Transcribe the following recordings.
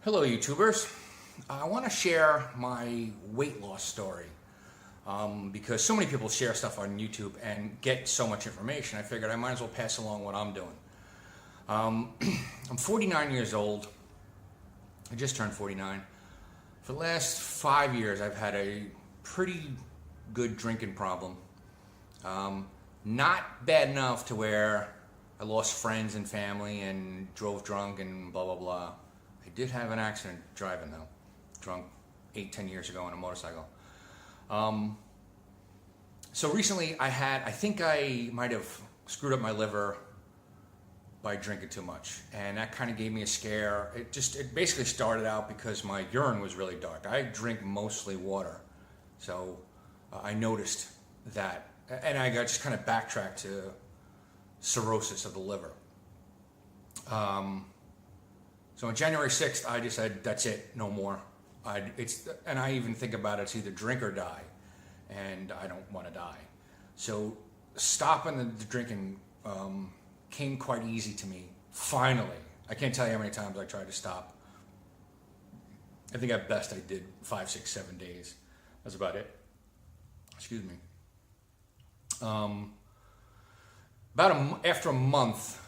Hello, YouTubers. I want to share my weight loss story because so many people share stuff on YouTube and get so much information. I figured I might as well pass along what I'm doing. I'm 49 years old. I just turned 49. For the last 5 years, I've had a pretty good drinking problem. Not bad enough to where I lost friends and family and drove drunk and blah, blah, blah. I did have an accident driving though, drunk 8-10 years ago on a motorcycle. So recently I think I might have screwed up my liver by drinking too much, and that kind of gave me a scare. It basically started out because my urine was really dark. I drink mostly water, so I noticed that, and I got just kind of backtracked to cirrhosis of the liver. So on January 6th, I decided that's it, no more. And I even think about it's either drink or die, and I don't want to die. So stopping the drinking came quite easy to me, finally. I can't tell you how many times I tried to stop. I think at best I did 5, 6, 7 days. That's about it. Excuse me. After a month,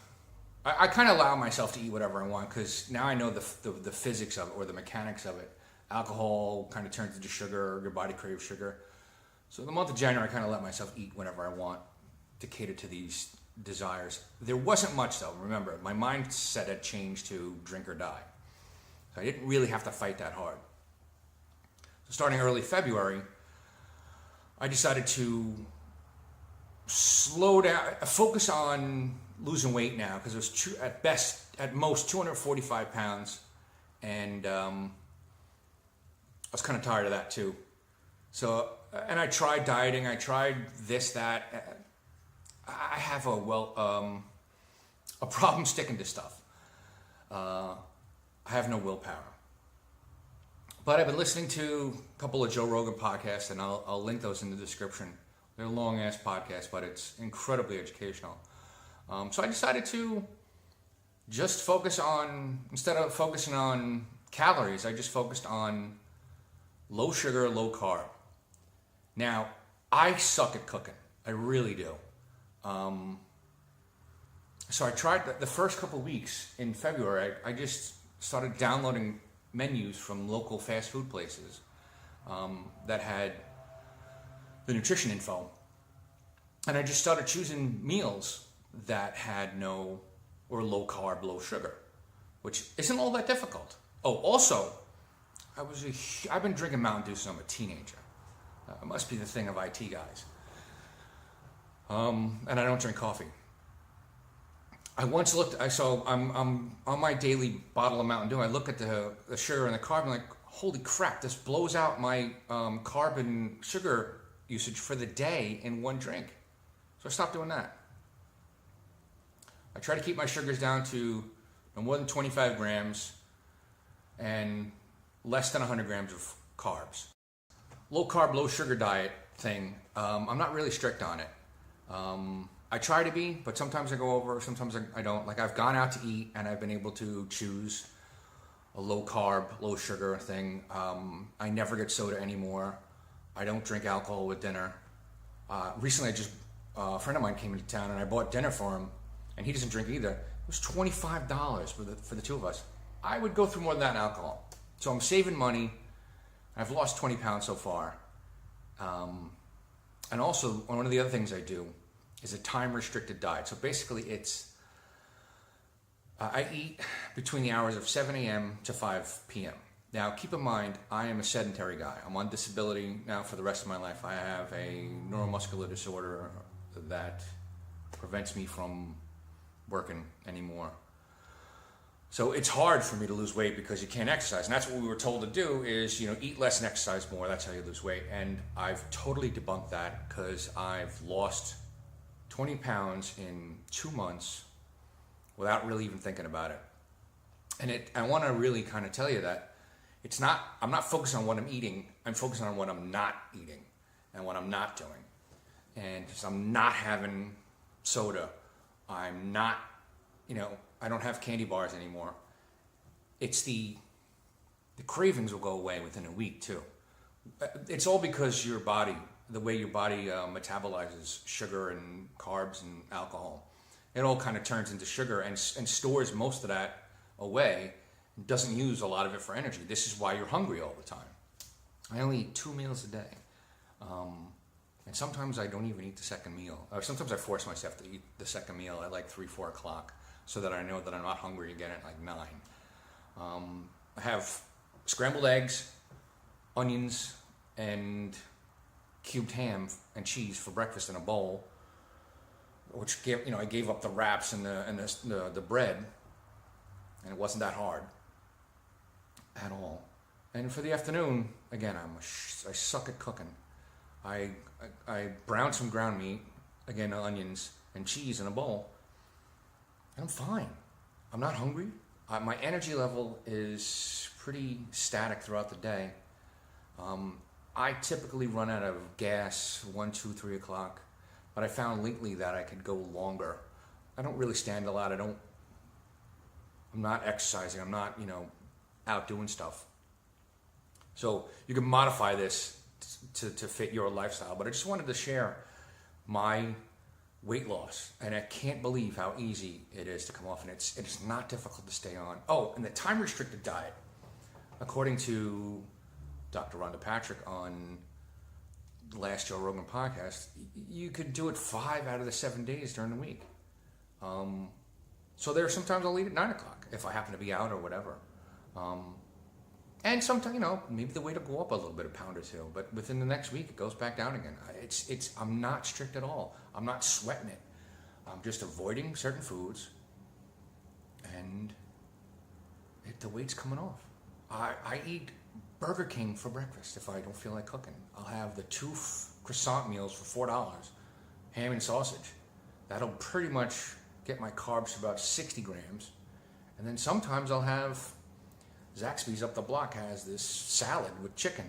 I kind of allow myself to eat whatever I want because now I know the physics of it, or the mechanics of it. Alcohol kind of turns into sugar, your body craves sugar. So the month of January, I kind of let myself eat whenever I want to cater to these desires. There wasn't much though. Remember, my mindset had changed to drink or die. So I didn't really have to fight that hard. So starting early February, I decided to slow down, focus on losing weight now, because it was at most 245 pounds, and I was kind of tired of that too. So, and I tried dieting, I tried this, that. I have a problem sticking to stuff. I have no willpower. But I've been listening to a couple of Joe Rogan podcasts, and I'll link those in the description. They're long-ass podcasts, but it's incredibly educational. So I decided to just focus on, instead of focusing on calories, I just focused on low sugar, low carb. Now, I suck at cooking. I really do. So I tried the first couple weeks in February. I just started downloading menus from local fast food places that had the nutrition info. And I just started choosing meals that had no, or low carb, low sugar, which isn't all that difficult. Oh, also, I've been drinking Mountain Dew since I'm a teenager. It must be the thing of IT guys. And I don't drink coffee. I'm on my daily bottle of Mountain Dew. I look at the sugar and the carb, and I'm like, holy crap, this blows out my carb and sugar usage for the day in one drink. So I stopped doing that. I try to keep my sugars down to no more than 25 grams and less than 100 grams of carbs. Low carb, low sugar diet thing, I'm not really strict on it. I try to be, but sometimes I go over, sometimes I don't. Like, I've gone out to eat and I've been able to choose a low carb, low sugar thing. I never get soda anymore. I don't drink alcohol with dinner. Recently, a friend of mine came into town and I bought dinner for him, and he doesn't drink either. It was $25 for the two of us. I would go through more than that in alcohol. So I'm saving money. I've lost 20 pounds so far. And also, one of the other things I do is a time-restricted diet. So basically, I eat between the hours of 7 a.m. to 5 p.m. Now, keep in mind, I am a sedentary guy. I'm on disability now for the rest of my life. I have a neuromuscular disorder that prevents me from working anymore. So it's hard for me to lose weight because you can't exercise. And that's what we were told to do is, eat less and exercise more. That's how you lose weight. And I've totally debunked that because I've lost 20 pounds in 2 months without really even thinking about it. And I want to really kind of tell you that I'm not focused on what I'm eating. I'm focused on what I'm not eating and what I'm not doing. And so I'm not having soda. I'm not, I don't have candy bars anymore. It's the the cravings will go away within a week too. It's all because your body, the way your body metabolizes sugar and carbs and alcohol, it all kind of turns into sugar and stores most of that away and doesn't use a lot of it for energy. This is why you're hungry all the time. I only eat 2 meals a day. And sometimes I don't even eat the second meal. Or sometimes I force myself to eat the second meal at like 3, 4 o'clock so that I know that I'm not hungry again at like 9. I have scrambled eggs, onions, and cubed ham and cheese for breakfast in a bowl, which I gave up the wraps and the bread, and it wasn't that hard at all. And for the afternoon, again, I suck at cooking. I brown some ground meat, again, onions and cheese in a bowl, and I'm fine. I'm not hungry. My energy level is pretty static throughout the day. I typically run out of gas 1, 2, 3 o'clock, but I found lately that I could go longer. I don't really stand a lot. I'm not exercising. I'm not, out doing stuff. So you can modify this to fit your lifestyle, but I just wanted to share my weight loss, and I can't believe how easy it is to come off, and it's not difficult to stay on. Oh, and the time restricted diet, according to Dr. Rhonda Patrick on the last Joe Rogan podcast, you could do it 5 out of the 7 days during the week. So there are sometimes I'll eat at 9 o'clock if I happen to be out or whatever. And sometimes, maybe the weight will go up a little bit, a pound or two, but within the next week it goes back down again. I'm not strict at all. I'm not sweating it. I'm just avoiding certain foods, and the weight's coming off. I eat Burger King for breakfast if I don't feel like cooking. I'll have the 2 croissant meals for $4, ham and sausage. That'll pretty much get my carbs to about 60 grams. And then sometimes I'll have Zaxby's up the block has this salad with chicken.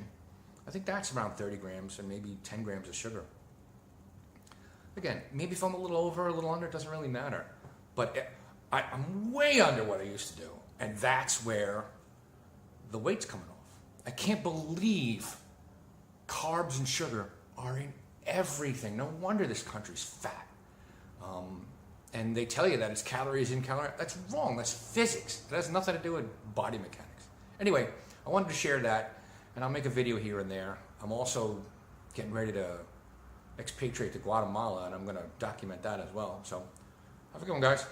I think that's around 30 grams and maybe 10 grams of sugar. Again, maybe if I'm a little over or a little under, it doesn't really matter. But I'm way under what I used to do. And that's where the weight's coming off. I can't believe carbs and sugar are in everything. No wonder this country's fat. And they tell you that it's calories in, calories. That's wrong. That's physics. It has nothing to do with body mechanics. Anyway, I wanted to share that, and I'll make a video here and there. I'm also getting ready to expatriate to Guatemala, and I'm going to document that as well. So have a good one, guys.